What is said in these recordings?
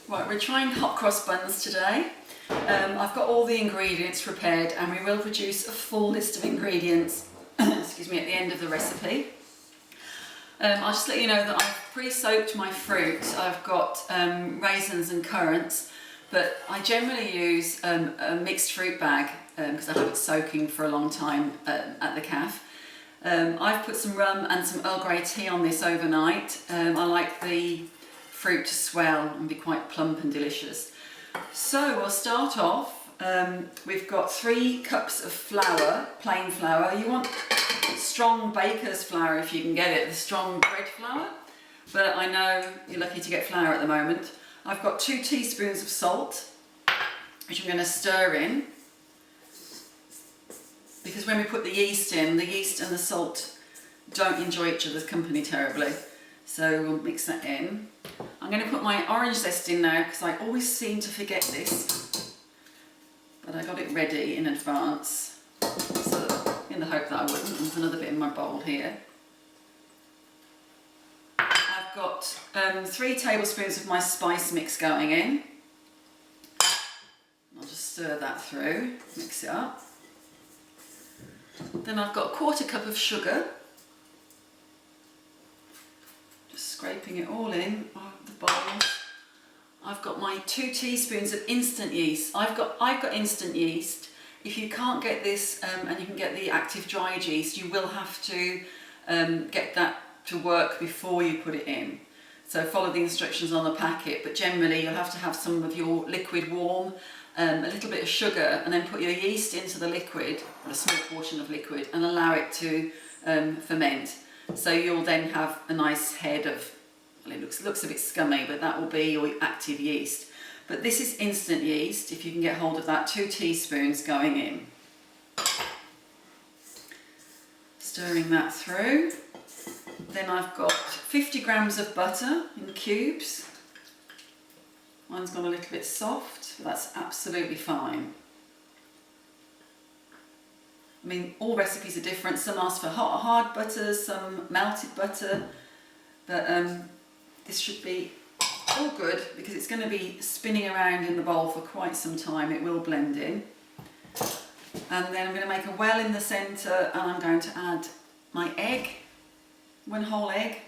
Right, we're trying hot cross buns today. I've got all the ingredients prepared and we will produce a full list of ingredients excuse me, at the end of the recipe. I'll just let you know that I've pre-soaked my fruit. I've got raisins and currants, but I generally use a mixed fruit bag because I have it soaking for a long time at the cafe. I've put some rum and some Earl Grey tea on this overnight. I like the fruit to swell and be quite plump and delicious. So we'll start off. We've got 3 cups of flour, plain flour. You want strong baker's flour if you can get it, the strong bread flour, but I know you're lucky to get flour at the moment. I've got 2 teaspoons of salt, which I'm going to stir in, because when we put the yeast in, the yeast and the salt don't enjoy each other's company terribly, so we'll mix that in. I'm going to put my orange zest in now because I always seem to forget this, but I got it ready in advance, so in the hope that I wouldn't. There's another bit in my bowl here. I've got 3 tablespoons of my spice mix going in. I'll just stir that through, mix it up. Then I've got a 1/4 cup of sugar. Just scraping it all in the bowl. I've got my 2 teaspoons of instant yeast. I've got instant yeast. If you can't get this and you can get the active dried yeast, you will have to get that to work before you put it in. So follow the instructions on the packet, but generally you'll have to have some of your liquid warm, a little bit of sugar, and then put your yeast into the liquid, or a small portion of liquid, and allow it to ferment. So you'll then have a nice head of, well, it looks a bit scummy, but that will be your active yeast. But this is instant yeast, if you can get hold of that, 2 teaspoons going in. Stirring that through. Then I've got 50 grams of butter in cubes. Mine's gone a little bit soft, but that's absolutely fine. I mean, all recipes are different. Some ask for hard butter, some melted butter, but this should be all good because it's going to be spinning around in the bowl for quite some time. It will blend in. And then I'm going to make a well in the centre, and I'm going to add my egg, 1 whole egg,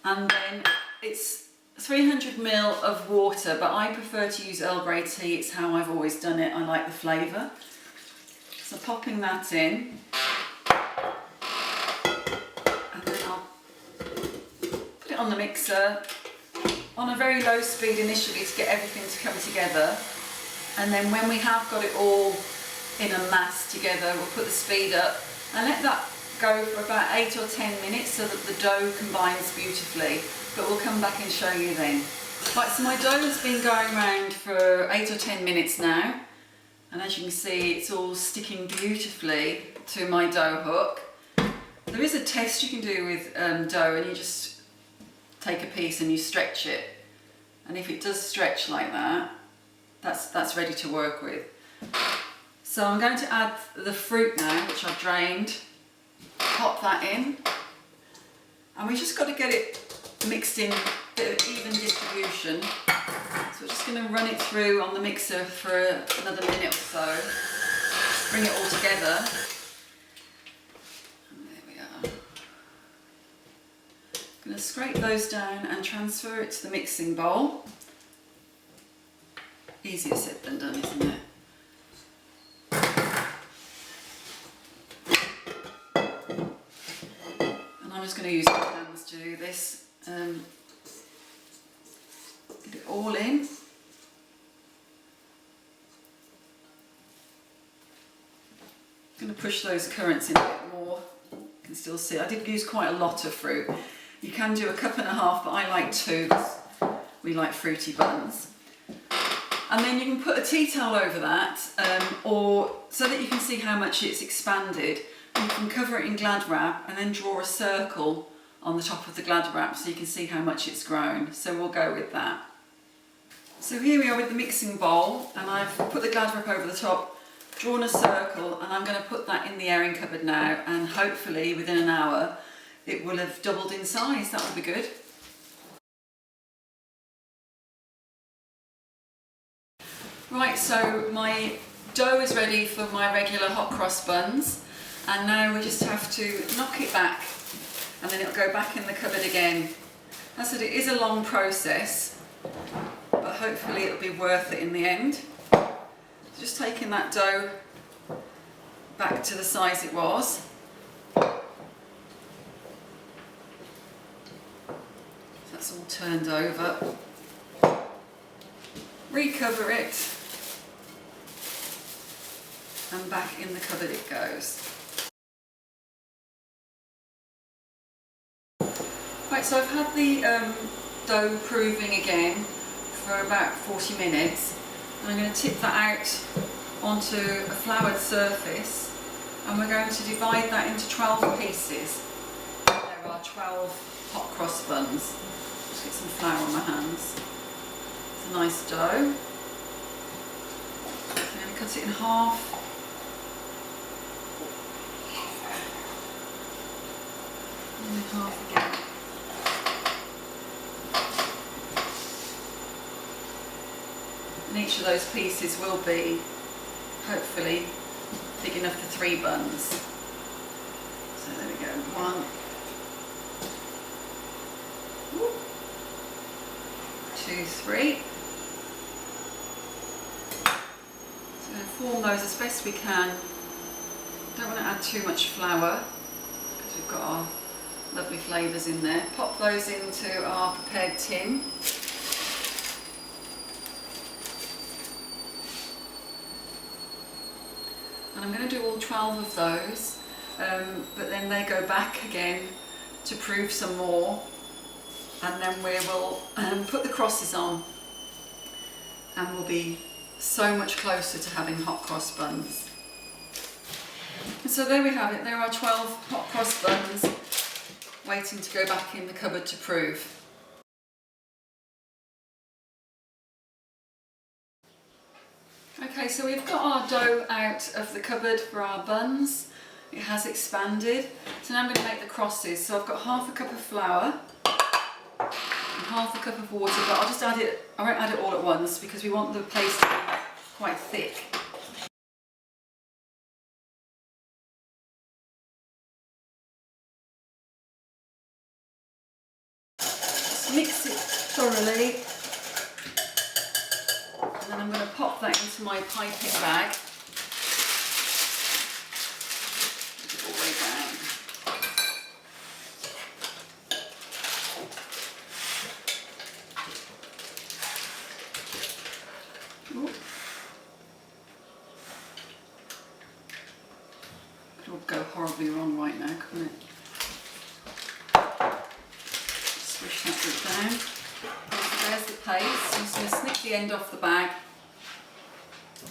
and then it's 300 ml of water, but I prefer to use Earl Grey tea. It's how I've always done it. I like the flavour. So popping that in, and then I'll put it on the mixer on a very low speed initially to get everything to come together, and then when we have got it all in a mass together, we'll put the speed up and let that go for about 8 or 10 minutes so that the dough combines beautifully, but we'll come back and show you then. Right, so my dough has been going around for 8 or 10 minutes now, and as you can see, it's all sticking beautifully to my dough hook. There is a test you can do with dough, and you just take a piece and you stretch it, and if it does stretch like that, that's ready to work with. So I'm going to add the fruit now, which I've drained. Pop that in, and we just got to get it mixed in, a bit of even distribution. So we're just going to run it through on the mixer for another minute or so, bring it all together, and there we are. I'm going to scrape those down and transfer it to the mixing bowl. Easier said than done, isn't it? I'm just going to use my hands to do this. Get it all in. I'm going to push those currants in a bit more. You can still see I did use quite a lot of fruit. You can do 1.5 cups, but I like 2 because we like fruity buns. And then you can put a tea towel over that, or so that you can see how much it's expanded. You can cover it in Glad wrap and then draw a circle on the top of the Glad wrap so you can see how much it's grown. So we'll go with that. So here we are with the mixing bowl, and I've put the Glad wrap over the top, drawn a circle, and I'm going to put that in the airing cupboard now, and hopefully within an hour it will have doubled in size. That would be good. Right, so my dough is ready for my regular hot cross buns, and now we just have to knock it back and then it'll go back in the cupboard again. As I said, it is a long process, but hopefully it'll be worth it in the end. Just taking that dough back to the size it was. That's all turned over. Recover it, and back in the cupboard it goes. Right, so I've had the dough proving again for about 40 minutes, and I'm going to tip that out onto a floured surface, and we're going to divide that into 12 pieces. There are 12 hot cross buns. Just get some flour on my hands. It's a nice dough. I'm going to cut it in half. And then half again. And each of those pieces will be, hopefully, big enough for 3 buns. So there we go, 1, 2, 3. So we're going to form those as best we can. Don't want to add too much flour because we've got our lovely flavours in there. Pop those into our prepared tin. And I'm going to do all 12 of those, but then they go back again to prove some more, and then we will put the crosses on, and we'll be so much closer to having hot cross buns. And so there we have it, there are 12 hot cross buns waiting to go back in the cupboard to prove. Okay, so we've got our dough out of the cupboard for our buns. It has expanded. So now I'm going to make the crosses. So I've got half a cup of flour and half a cup of water, but I'll just add it, I won't add it all at once because we want the paste to be quite thick. Just mix it thoroughly. And then I'm going to pop that into my piping bag. Put it all the way down. Ooh. Could all go horribly wrong right now, couldn't it? Swish that bit down. There's the paste. I'm just going to snip the end off the bag,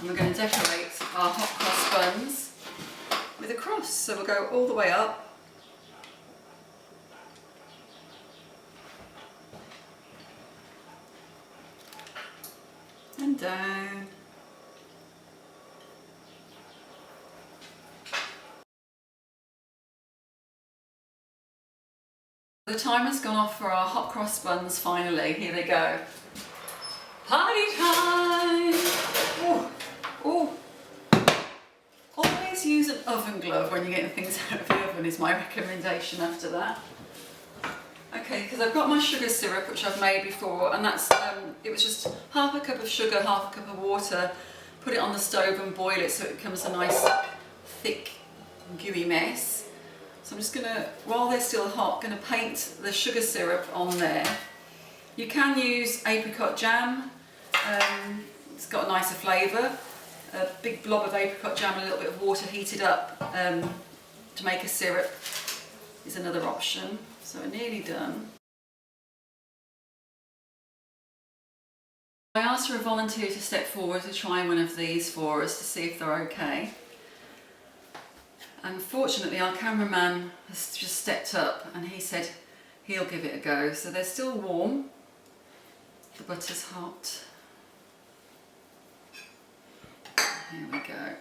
and we're going to decorate our hot cross buns with a cross. So we'll go all the way up, and down, the timer's gone off for our hot cross buns finally. Here they go. Party time! Ooh. Ooh. Always use an oven glove when you're getting things out of the oven is my recommendation after that. Okay, because I've got my sugar syrup which I've made before, and that's it was just half a cup of sugar, half a cup of water. Put it on the stove and boil it so it becomes a nice thick gooey mess. So I'm just going to, while they're still hot, going to paint the sugar syrup on there. You can use apricot jam, it's got a nicer flavour. A big blob of apricot jam and a little bit of water heated up to make a syrup is another option. So we're nearly done. I asked for a volunteer to step forward to try one of these for us to see if they're okay. Unfortunately, our cameraman has just stepped up and he said he'll give it a go. So they're still warm. The butter's hot. Here we go.